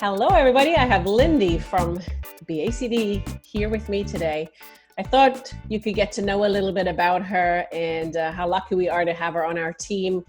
Hello, everybody. I have Lindy from BACD here with me today. I thought you could get to know a little bit about her and how lucky we are to have her on our team.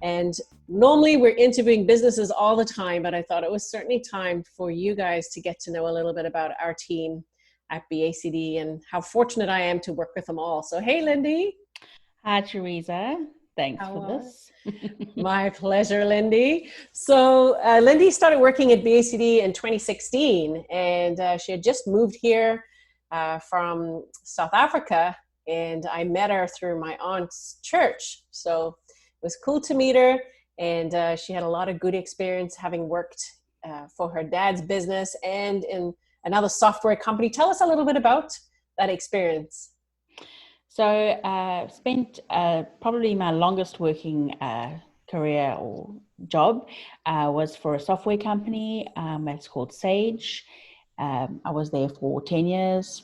And normally we're interviewing businesses all the time, but I thought it was certainly time for you guys to get to know a little bit about our team at BACD and how fortunate I am to work with them all. So, hey, Lindy. Hi, Teresa. Thanks for this. My pleasure, Lindy. So Lindy started working at BACD in 2016, and she had just moved here from South Africa, and I met her through my aunt's church. So it was cool to meet her, and she had a lot of good experience having worked for her dad's business and in another software company. Tell us a little bit about that experience. So spent probably my longest working career or job was for a software company. It's called Sage. I was there for 10 years.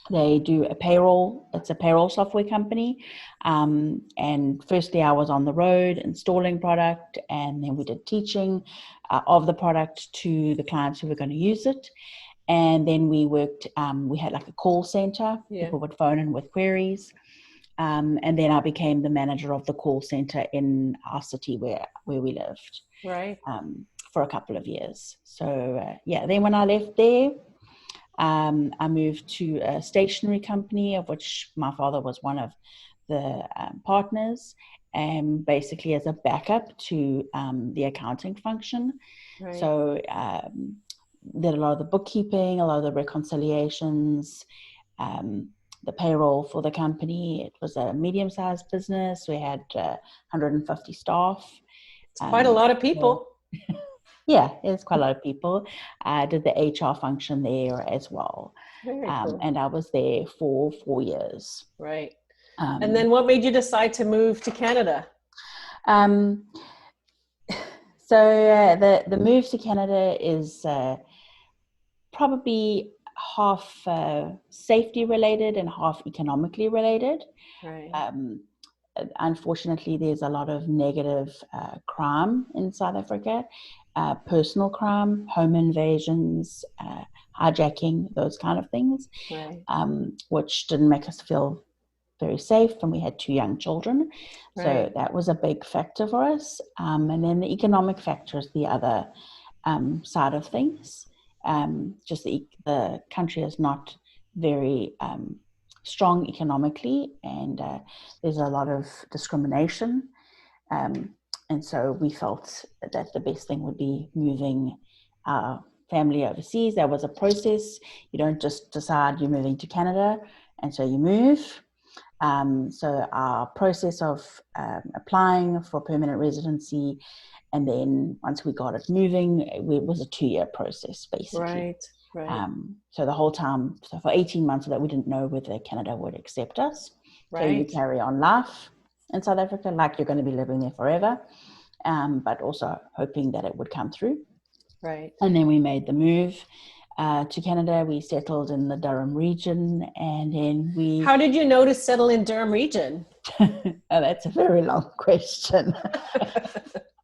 They do a payroll. It's a payroll software company. And firstly, I was on the road installing product, and then we did teaching of the product to the clients who were going to use it. And then we worked, we had like a call center. Yeah. People would phone in with queries. And then I became the manager of the call center in our city where we lived. Right. For a couple of years. So then when I left there, I moved to a stationery company of which my father was one of the partners, and basically as a backup to the accounting function. Right. So did a lot of the bookkeeping, a lot of the reconciliations, the payroll for the company. It was a medium-sized business. We had 150 staff. It's quite a lot of people. Yeah, it's quite a lot of people. I did the HR function there as well. Very cool. And I was there for 4 years. Right. And then what made you decide to move to Canada? So the move to Canada is probably half safety related and half economically related. Right. Unfortunately, there's a lot of negative crime in South Africa, personal crime, home invasions, hijacking, those kind of things, Right. Which didn't make us feel very safe, and we had 2 young children. So Right. that was a big factor for us. And then the economic factor is the other side of things. Just the country is not very strong economically, and there's a lot of discrimination. And so we felt that the best thing would be moving our family overseas. That was a process. You don't just decide you're moving to Canada, and so you move. So our process of applying for permanent residency, and then once we got it moving, it was a 2-year process, basically. Right. So the whole time, so for 18 months that we didn't know whether Canada would accept us. Right. So you carry on life in South Africa like you're going to be living there forever, but also hoping that it would come through. Right. And then we made the move to Canada. We settled in the Durham region, and then we... How did you know to settle in Durham region? Oh, that's a very long question.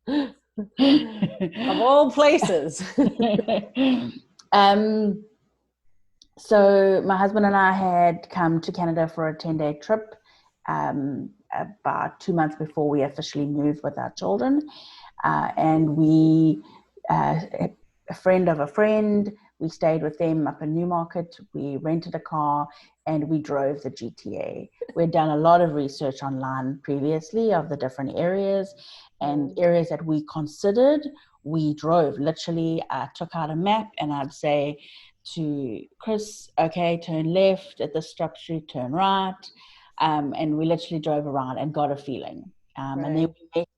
Of all places. So my husband and I had come to Canada for a 10-day trip about 2 months before we officially moved with our children. And we, a friend of a friend, we stayed with them up in Newmarket. We rented a car and we drove the GTA. We'd done a lot of research online previously of the different areas, and areas that we considered, we drove. Literally, I took out a map and I'd say to Chris, okay, turn left at the stop street, turn right. And we literally drove around and got a feeling. And then we met,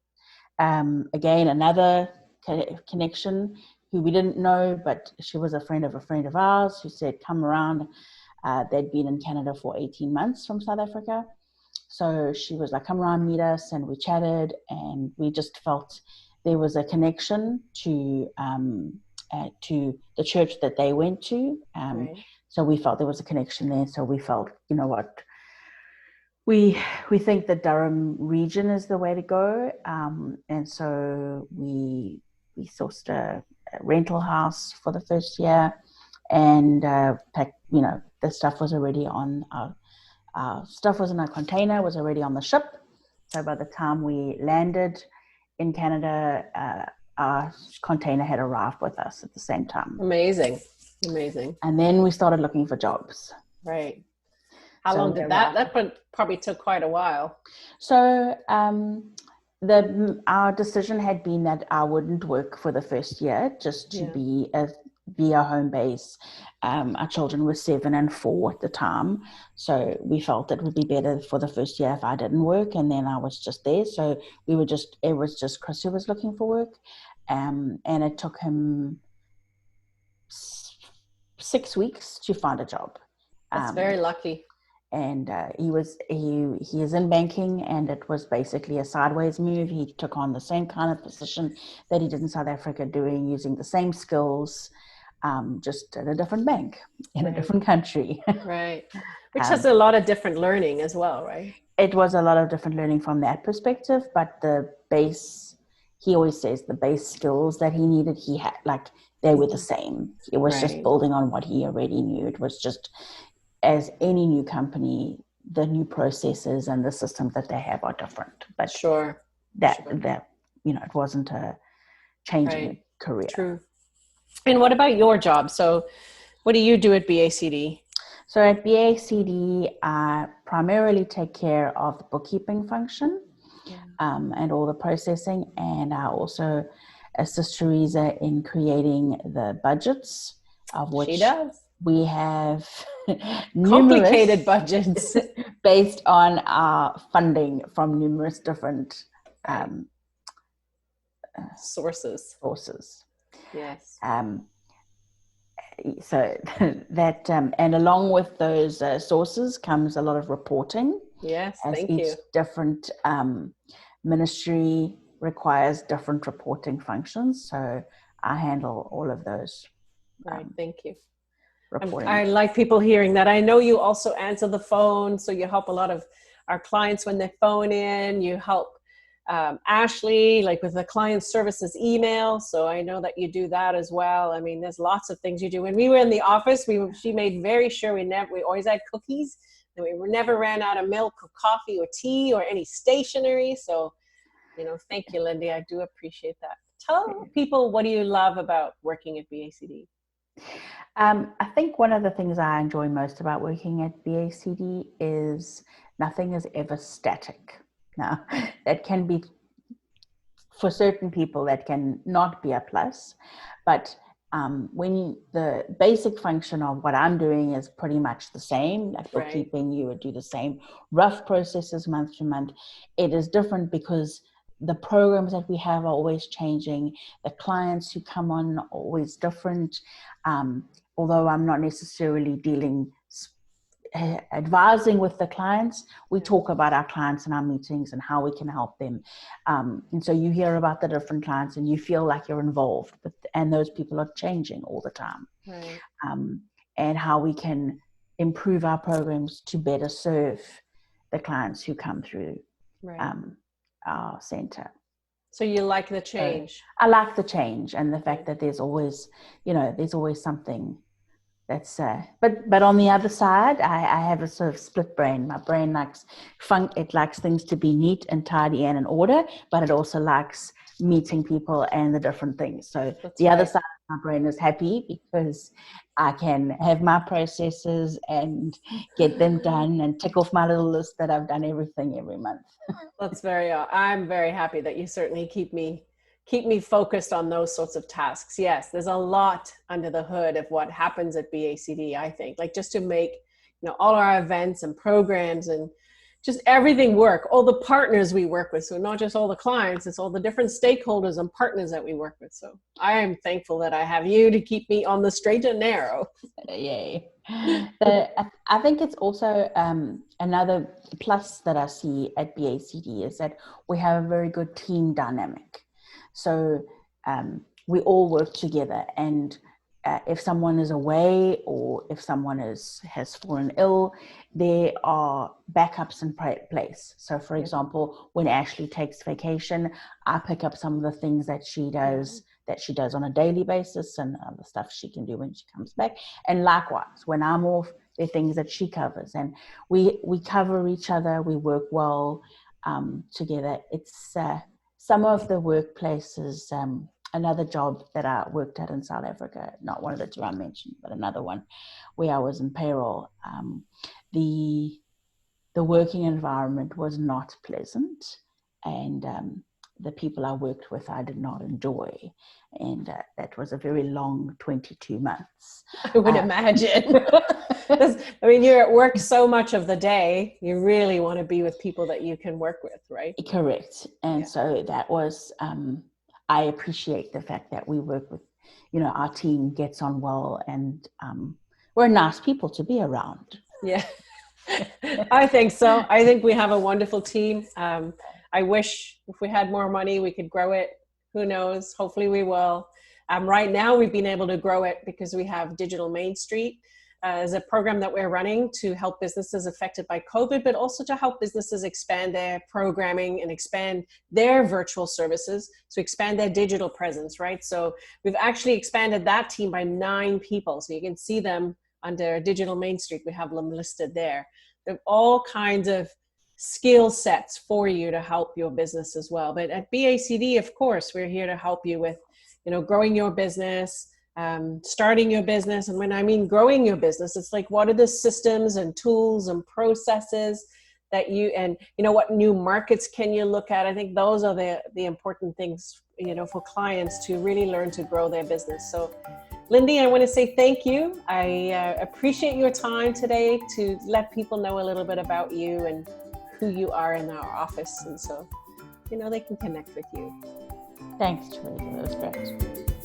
again, another connection who we didn't know, but she was a friend of ours who said, come around. They'd been in Canada for 18 months from South Africa. So she was like, come around, meet us. And we chatted, and we just felt there was a connection to the church that they went to. So we felt there was a connection there. So we felt, you know what, we think the Durham region is the way to go. And so we sourced rental house for the first year, and the stuff was already on our stuff was in a container, was already on the ship. So by the time we landed in Canada, our container had arrived with us at the same time. Amazing. And then we started looking for jobs. Right. How long did that probably took quite a while. So our decision had been that I wouldn't work for the first year, just to be a home base. Our children were 7 and 4 at the time, so we felt it would be better for the first year if I didn't work, and then I was just there. So it was just Chris who was looking for work, and it took him 6 weeks to find a job. That's very lucky. And he is in banking, and it was basically a sideways move. He took on the same kind of position that he did in South Africa, using the same skills, just at a different bank in a different country. Right. Which has a lot of different learning as well, right? It was a lot of different learning from that perspective, but he always says the base skills that he needed, he had, they were the same. It was just building on what he already knew. It was just, as any new company, the new processes and the systems that they have are different. But it wasn't a changing career. True. And what about your job? So what do you do at BACD? So at BACD, I primarily take care of the bookkeeping function and all the processing. And I also assist Teresa in creating the budgets, of which she does. We have complicated budgets based on our funding from numerous different sources. Yes. So that and along with those sources comes a lot of reporting. Yes, thank you. Each different ministry requires different reporting functions, so I handle all of those. Right, thank you. Reporting. I like people hearing that. I know you also answer the phone, so you help a lot of our clients when they phone in. You help Ashley, with the client services email. So I know that you do that as well. I mean, there's lots of things you do. When we were in the office, she made very sure we always had cookies, and we never ran out of milk or coffee or tea or any stationery. So, thank you, Lindy. I do appreciate that. Tell people, what do you love about working at BACD? I think one of the things I enjoy most about working at BACD is nothing is ever static. Now, that can be, for certain people, that can not be a plus, but when the basic function of what I'm doing is pretty much the same, like bookkeeping, you would do the same rough processes month to month. It is different because the programs that we have are always changing. The clients who come on are always different. Although I'm not necessarily advising with the clients, we talk about our clients in our meetings and how we can help them. And so you hear about the different clients and you feel like you're involved, and those people are changing all the time. Right. And how we can improve our programs to better serve the clients who come through our center. So you like the change? I like the change and the fact that there's always something that's, but on the other side, I have a sort of split brain. My brain likes it likes things to be neat and tidy and in order, but it also likes meeting people and the different things. So the other side of my brain is happy because I can have my processes and get them done and tick off my little list that I've done everything every month. I'm very happy that you certainly keep me focused on those sorts of tasks. Yes, there's a lot under the hood of what happens at BACD, I think, just to make, all our events and programs and just everything work, all the partners we work with. So not just all the clients, it's all the different stakeholders and partners that we work with. So I am thankful that I have you to keep me on the straight and narrow. Yay. I think it's also another plus that I see at BACD is that we have a very good team dynamic. So we all work together, and if someone is away or if someone has fallen ill, there are backups in place. So for example, when Ashley takes vacation, I pick up some of the things that she does that she does on a daily basis and the stuff she can do when she comes back. And likewise, when I'm off, there are things that she covers, and we cover each other. We work well together. It's some of the workplaces. Another job that I worked at in South Africa, not one of the two I mentioned, but another one where I was in payroll. The working environment was not pleasant, and the people I worked with I did not enjoy, and that was a very long 22 months. I would imagine. I mean, you're at work so much of the day, you really want to be with people that you can work with, right? Correct. And so that was, I appreciate the fact that we work with, our team gets on well, and we're nice people to be around. Yeah, I think so. I think we have a wonderful team. I wish if we had more money, we could grow it. Who knows? Hopefully we will. Right now, we've been able to grow it because we have Digital Main Street as a program that we're running to help businesses affected by COVID, but also to help businesses expand their programming and expand their virtual services, so expand their digital presence, right? So we've actually expanded that team by 9 people. So you can see them under Digital Main Street. We have them listed there. They have all kinds of skill sets for you to help your business as well. But at BACD, of course, we're here to help you with, growing your business, starting your business. And when I mean growing your business, it's like, what are the systems and tools and processes that what new markets can you look at? I think those are the important things, for clients to really learn to grow their business. So Lindy, I want to say thank you. I appreciate your time today to let people know a little bit about you and who you are in our office. And so, they can connect with you. Thanks, Teresa. That was great.